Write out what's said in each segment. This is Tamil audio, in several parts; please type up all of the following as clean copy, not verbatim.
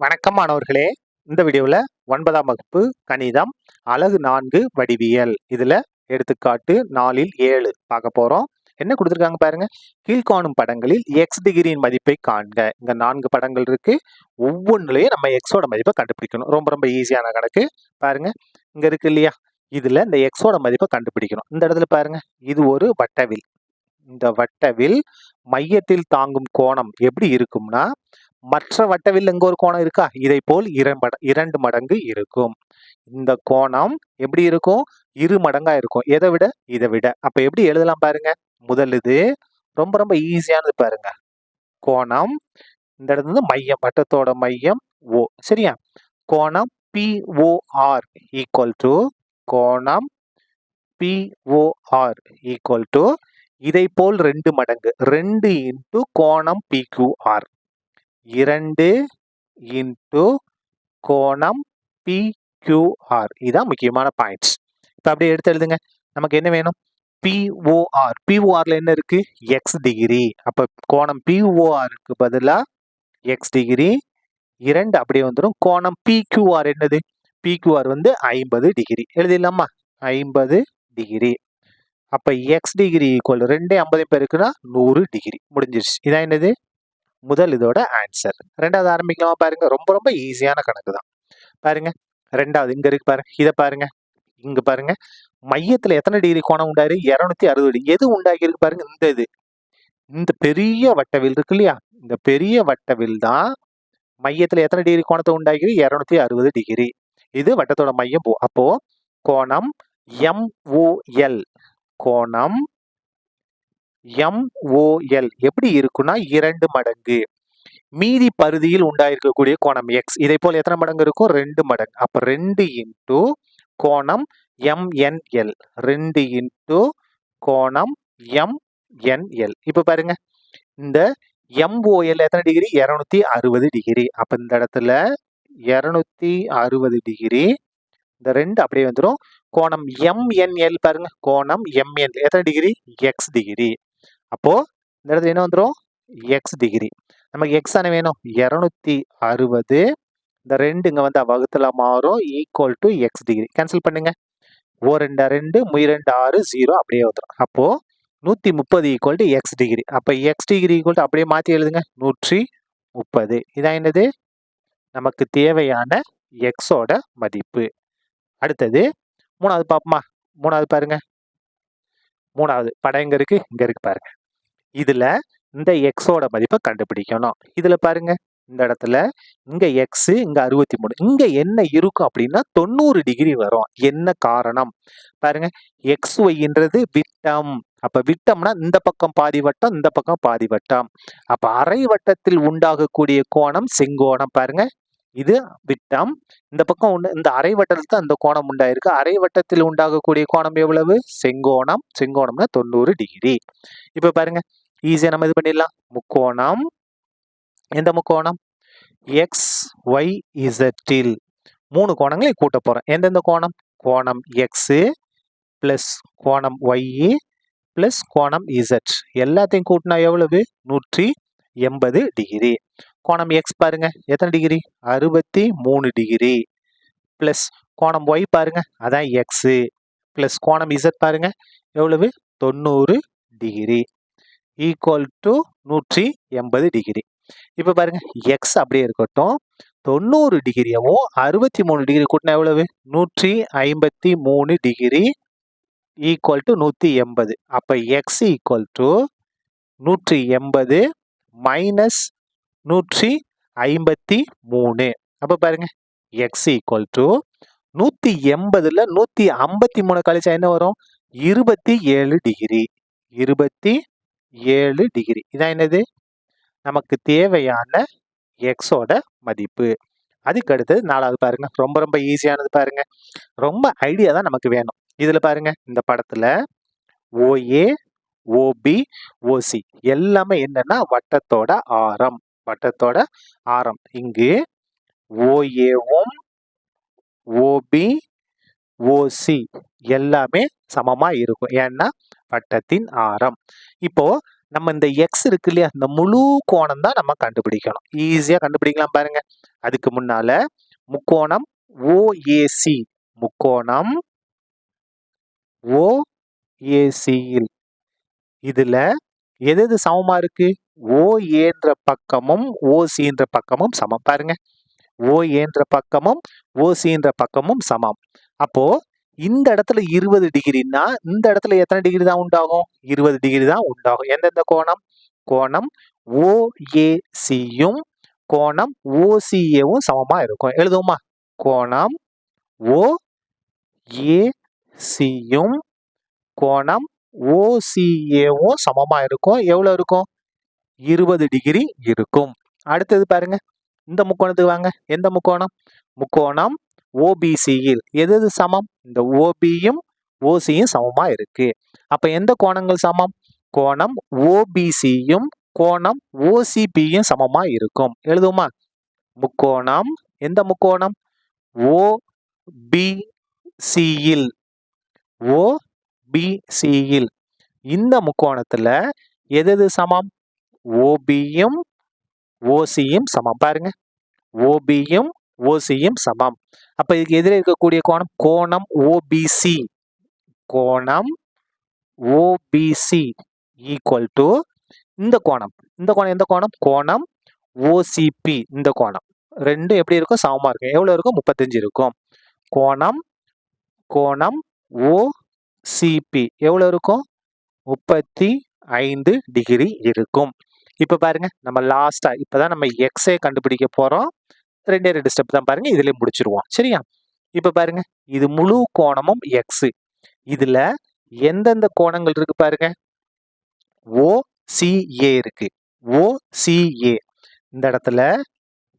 வணக்கம் மாணவர்களே. இந்த வீடியோவில் 9ஆம் வகுப்பு கணிதம் அலகு 4 வடிவியல் இதில் எடுத்துக்காட்டு 4ல் 7 பார்க்க போகிறோம். என்ன கொடுத்துருக்காங்க பாருங்க. கீழ்காணும் படங்களில் எக்ஸ் டிகிரியின் மதிப்பை காண்க. இங்கே 4 படங்கள் இருக்கு. ஒவ்வொன்றுலையும் நம்ம எக்ஸோட மதிப்பை கண்டுபிடிக்கணும். ரொம்ப ரொம்ப ஈஸியான கணக்கு. பாருங்க, இங்கே இருக்கு இல்லையா, இதில் இந்த எக்ஸோட மதிப்பை கண்டுபிடிக்கணும். இந்த இடத்துல பாருங்க, இது ஒரு வட்டவில். இந்த வட்டவில் மையத்தில் தாங்கும் கோணம் எப்படி இருக்கும்னா, மற்ற வட்டவில் இங்க ஒரு கோணம் இருக்கா, இதை போல் 2 மடங்கு இருக்கும். இந்த கோணம் எப்படி இருக்கும், 2 மடங்கா இருக்கும். எதை விட? இதை விட. அப்ப எப்படி எழுதலாம் பாருங்க. முதல் இது ரொம்ப ரொம்ப ஈஸியானது பாருங்க. கோணம், இந்த இடத்துல மையம், வட்டத்தோட மையம் O, சரியா? கோணம் POR ஈக்குவல் டு கோணம் POR ஈக்குவல் டு இதை போல் 2 மடங்கு 2 இன்டு கோணம் PQR, 2 இன்டு கோணம் PQR. இதுதான் முக்கியமான பாயிண்ட்ஸ். இப்போ அப்படியே எடுத்து எழுதுங்க. நமக்கு என்ன வேணும்? POR. PORல என்ன இருக்கு? X degree. அப்போ கோணம் PORக்கு பதிலாக எக்ஸ் டிகிரி 2 அப்படியே வந்துடும். கோணம் PQR என்னது? PQR வந்து 50 டிகிரி. எழுதிடலாமா? 50 டிகிரி. அப்ப எக்ஸ் டிகிரி ஈக்குவல் 2 50 பேருக்குன்னா 100 டிகிரி. முடிஞ்சிருச்சு. இதான் என்னது? முதல் இதோட ஆன்சர். ரெண்டாவது ஆரம்பிக்கலாமா பாருங்க. ரொம்ப ரொம்ப ஈஸியான கணக்கு தான். பாருங்க, ரெண்டாவது இங்க இருக்கு பாருங்க. இதை பாருங்க, இங்க பாருங்க. மையத்துல எத்தனை டிகிரி கோணம் உண்டாயிரு? 260 டிகிரி. எது உண்டாகி இருக்கு பாருங்க? இந்த இது, இந்த பெரிய வட்டவில் இருக்கு இல்லையா, இந்த பெரிய வட்டவில் தான் மையத்துல எத்தனை டிகிரி கோணத்தை உண்டாகி? 260 டிகிரி. இது வட்டத்தோட மையம். அப்போ கோணம் MOL, கோணம் MOL எப்படி இருக்குன்னா 2 மடங்கு. மீதி பகுதியில் உண்டாயிருக்கக்கூடிய கோணம் எக்ஸ், இதை போல எத்தனை மடங்கு இருக்கும்? 2 மடங்கு. அப்ப 2 இன்டு கோணம் MNL, 2 இன்டு கோணம் MNL. இப்ப பாருங்க, இந்த MOL எத்தனை டிகிரி? 260 டிகிரி. அப்ப இந்த இடத்துல 260 டிகிரி. இந்த 2 அப்படியே வந்துடும். கோணம் MNL பாருங்க, கோணம் MNL எத்தனை டிகிரி? X degree. அப்போ இந்த இடத்துல என்ன வந்துடும்? X degree. நமக்கு எக்ஸ் தானே வேணும். 260, இந்த 2 இங்க வந்து வகுத்துல மாறும், equal to X degree. Cancel பண்ணுங்க. 2 2 6 0 அப்படியே வந்துடும். அப்போ 130 ஈக்குவல் டு எக்ஸ் டிகிரி. அப்ப எக்ஸ் டிகிரி ஈக்குவல் டு அப்படியே மாத்தி எழுதுங்க, 130. இதான் என்னது? நமக்கு தேவையான எக்ஸோட மதிப்பு. அடுத்தது மூணாவது பாப்போமா. மூணாவது பாருங்க. மூணாவது படம் எங்க இருக்கு? இங்க இருக்கு பாருங்க. இதுல இந்த எக்ஸோட மதிப்பை கண்டுபிடிக்கணும். இதுல பாருங்க, இந்த இடத்துல இங்க எக்ஸ், இங்க 63. இங்க என்ன இருக்கும் அப்படின்னா 90 டிகிரி வரும். என்ன காரணம் பாருங்க. எக்ஸ் ஒய்ன்றது விட்டம். அப்ப விட்டம்னா இந்த பக்கம் பாதி வட்டம், இந்த பக்கம் பாதி வட்டம். அப்ப அரை வட்டத்தில் உண்டாகக்கூடிய கோணம் செங்கோணம். பாருங்க, இது விட்டம். இந்த பக்கம் இந்த அரை வட்டத்தில் தான் இந்த கோணம் உண்டாயிருக்கு. அரை வட்டத்தில் உண்டாகக்கூடிய கோணம் எவ்வளவு? செங்கோணம். செங்கோணம்னா 90 டிகிரி. இப்ப பாருங்க, ஈஸியா நம்ம இது பண்ணிடலாம். முக்கோணம், எந்த முக்கோணம்? எக்ஸ் ஒய் இசட்டில் 3 கோணங்களை கூட்ட போறோம். எந்தெந்த கோணம்? கோணம் எக்ஸ் பிளஸ் கோணம் ஒய் பிளஸ் கோணம் இசட் எல்லாத்தையும் கூட்டினா எவ்வளவு? 180 டிகிரி. கோணம் எக்ஸ் பாருங்க, எத்தனை டிகிரி? 63 டிகிரி. பிளஸ் கோணம் ஒய் பாருங்க, அதான் எக்ஸ். பிளஸ் கோணம் இசட் பாருங்க, எவ்வளவு? 90 டிகிரி. Equal to 180 degree. இப்ப பாருங்க, எக்ஸ் அப்படியே இருக்கட்டும். 90 டிகிரியவும் 63 டிகிரி கூட்டினா எவ்வளவு? 153 டிகிரி ஈக்குவல் டு 180. அப்ப எக்ஸ் ஈக்குவல் டு 180 மைனஸ் 153. அப்ப பாருங்க, எக்ஸ் ஈக்குவல் டு 180ல 153 கழிச்சா என்ன வரும்? 27 டிகிரி. 27 டிகிரி. இதான் என்னது? நமக்கு தேவையான எக்ஸோட மதிப்பு. அதுக்கு அடுத்தது 4வது பாருங்க. ரொம்ப ரொம்ப ஈஸியானது பாருங்க. ரொம்ப ஐடியா தான் நமக்கு வேணும். இதுல பாருங்க, இந்த படத்துல OA, OB, OC எல்லாமே என்னன்னா வட்டத்தோட ஆரம். வட்டத்தோட ஆரம். இங்கு OAவும் OB, OC எல்லாமே சமமா இருக்கும். ஏன்னா வட்டத்தின் ஆரம். இப்போ நம்ம இந்த எக்ஸ் இருக்கு இல்லையா, இந்த முழு கோணம் தான் நம்ம கண்டுபிடிக்கணும். ஈஸியா கண்டுபிடிக்கலாம் பாருங்க. அதுக்கு முன்னால முக்கோணம் ஓஏசி, முக்கோணம் ஓஏசியில் இதுல எது எது சமமா இருக்கு? ஓஏன்ற பக்கமும் ஓசின்ற பக்கமும் சமம். பாருங்க, ஓஏன்ற பக்கமும் ஓசின்ற பக்கமும் சமம். அப்போ இந்த இடத்துல 20 டிகிரின்னா இந்த இடத்துல எத்தனை டிகிரி தான் உண்டாகும்? 20 டிகிரி தான் உண்டாகும். எந்தெந்த கோணம்? கோணம் ஓஏசியும் கோணம் ஓசிஏவும் சமமா இருக்கும். எழுதுவோமா? கோணம் ஓஏசியும் கோணம் ஓசிஏவும் சமமா இருக்கும். எவ்வளவு இருக்கும்? 20 டிகிரி இருக்கும். அடுத்தது பாருங்க, இந்த முக்கோணத்துக்கு வாங்க. எந்த முக்கோணம்? முக்கோணம் ஓபிசியில் எது எது சமம்? இந்த ஓபியும் ஓசியும் சமமா இருக்கு. அப்ப எந்த கோணங்கள் சமம்? கோணம் ஓபிசியும் கோணம் ஓசிபியும் சமமா இருக்கும். எழுதுவோமா? முக்கோணம், எந்த முக்கோணம்? ஓபிசியில், ஓபிசியில் இந்த முக்கோணத்துல எது எது சமம்? ஓபியும் ஓசியும் சமம். பாருங்க, ஓபியும் ஓசியும் சமம். அப்ப இதுக்கு எதிரே இருக்கக்கூடிய கோணம் கோணம் ஓபிசி, கோணம் ஓபிசி ஈக்குவல் டு இந்த கோணம். இந்த கோணம் எந்த கோணம்? கோணம் ஓசிபி. இந்த கோணம் ரெண்டும் எப்படி இருக்கும்? சமமா இருக்கும். எவ்வளவு இருக்கும்? 35 இருக்கும். கோணம் கோணம் ஓசிபி எவ்வளவு இருக்கும்? 35 டிகிரி இருக்கும். இப்ப பாருங்க, நம்ம லாஸ்டா இப்பதான் நம்ம எக்ஸே கண்டுபிடிக்க போறோம். 2 ஸ்டெப் தான் பாருங்க, இதுல முடிச்சிருவோம். சரியா? இப்ப பாருங்க, இது முழு கோணமும் எக்ஸ். இதுல எந்தெந்த கோணங்கள் இருக்கு பாருங்க. ஓசிஏ இருக்கு. ஓசிஏ இந்த இடத்துல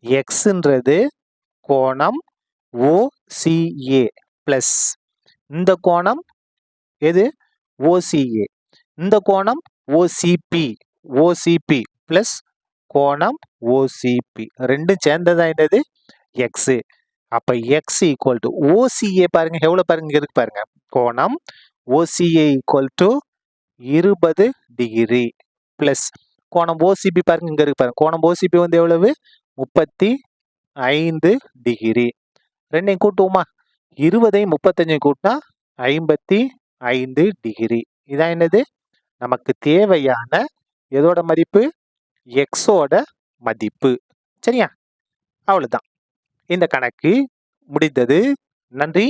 எக்ஸ்ன்றது கோணம் ஓசிஏ பிளஸ் இந்த கோணம் எது? ஓசிஏ. இந்த கோணம் ஓசிபி, ஓசிபி பிளஸ் கோணம் ஓசிபி ரெண்டும் சேர்ந்ததா என்னது? எக்ஸ். அப்ப எக்ஸ் ஈக்குவல் டு ஓசிஏ பாருங்க, எவ்வளவு பாருங்க இங்க இருக்கு பாருங்க. கோணம் OCA equal to 20 degree plus கோணம் ஓசிபி பாருங்க இங்க இருக்கு பாருங்க. கோணம் ஓசிபி வந்து எவ்வளவு? 35 டிகிரி. ரெண்டையும் கூட்டுவோமா? 20ஐயும் 35ஐயும் கூட்டினா 55 டிகிரி. இதான் என்னது? நமக்கு தேவையான எதோட மதிப்பு? எக்ஸோட மதிப்பு. சரியா? அவ்வளவுதான். இந்த கணக்கு முடிந்தது. நன்றி.